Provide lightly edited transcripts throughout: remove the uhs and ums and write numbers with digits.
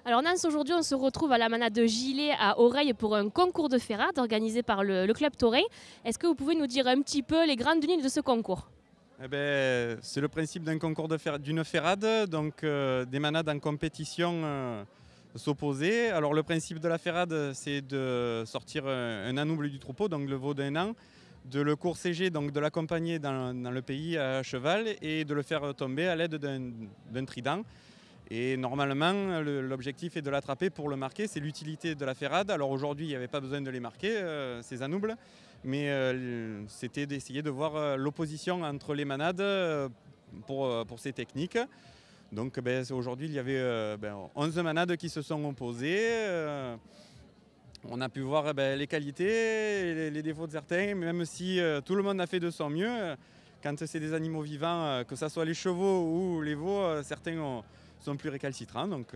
Alors Nance, aujourd'hui on se retrouve à la manade de Gilet à Oreille pour un concours de ferrade organisé par le club taurin. Est-ce que vous pouvez nous dire un petit peu les grandes lignes de ce concours? C'est le principe d'un concours d'une ferrade, donc des manades en compétition s'opposer. Alors le principe de la ferrade, c'est de sortir un anouble du troupeau, donc le veau d'un an, de le courséger, donc de l'accompagner dans le pays à cheval et de le faire tomber à l'aide d'un trident. Et normalement, l'objectif est de l'attraper pour le marquer. C'est l'utilité de la ferrade. Alors aujourd'hui, il n'y avait pas besoin de les marquer, ces anoubles, mais c'était d'essayer de voir l'opposition entre les manades pour ces techniques. Donc aujourd'hui, il y avait 11 manades qui se sont opposées. On a pu voir les qualités et les défauts de certains, même si tout le monde a fait de son mieux. Quand c'est des animaux vivants, que ce soit les chevaux ou les veaux, certains sont plus récalcitrants. Donc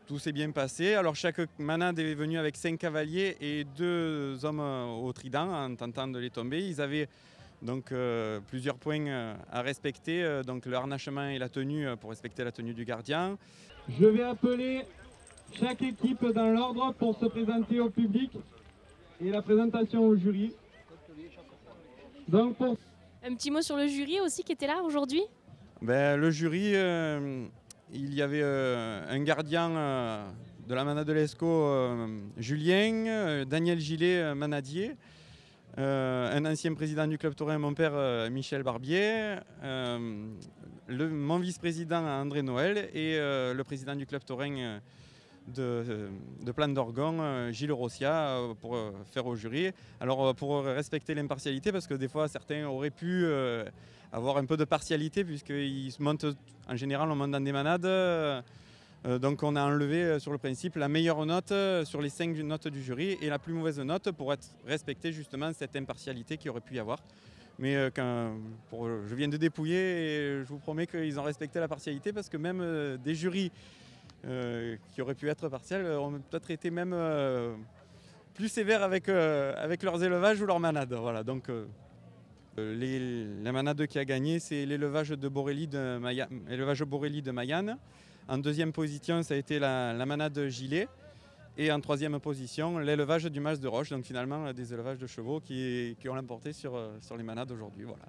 tout s'est bien passé. Alors chaque manade est venue avec 5 cavaliers et 2 hommes au trident en tentant de les tomber. Ils avaient donc plusieurs points à respecter, donc le harnachement et la tenue pour respecter la tenue du gardien. Je vais appeler chaque équipe dans l'ordre pour se présenter au public et la présentation au jury. Donc Un petit mot sur le jury aussi qui était là aujourd'hui? Le jury, il y avait un gardien de la manade de l'Escaut, Julien, Daniel Gilet, manadier, un ancien président du club taurin, mon père, Michel Barbier, mon vice-président André Noël et le président du club taurin de Plan d'Orgon, Gilles Rossia, pour faire au jury. Alors pour respecter l'impartialité, parce que des fois certains auraient pu avoir un peu de partialité, puisqu'ils se montent, en général on monte dans des manades, donc on a enlevé sur le principe la meilleure note sur les 5 notes du jury et la plus mauvaise note pour respecter justement cette impartialité qu'il aurait pu y avoir. Mais je viens de dépouiller et je vous promets qu'ils ont respecté la partialité, parce que même des jurys qui auraient pu être partiels ont peut-être été même plus sévères avec leurs élevages ou leurs manades. Voilà, donc la manade qui a gagné, c'est l'élevage Borelli de Mayenne. En deuxième position, ça a été la manade Gilet. Et en troisième position, l'élevage du Mas de Roche. Donc finalement, des élevages de chevaux qui ont l'emporté sur les manades aujourd'hui. Voilà.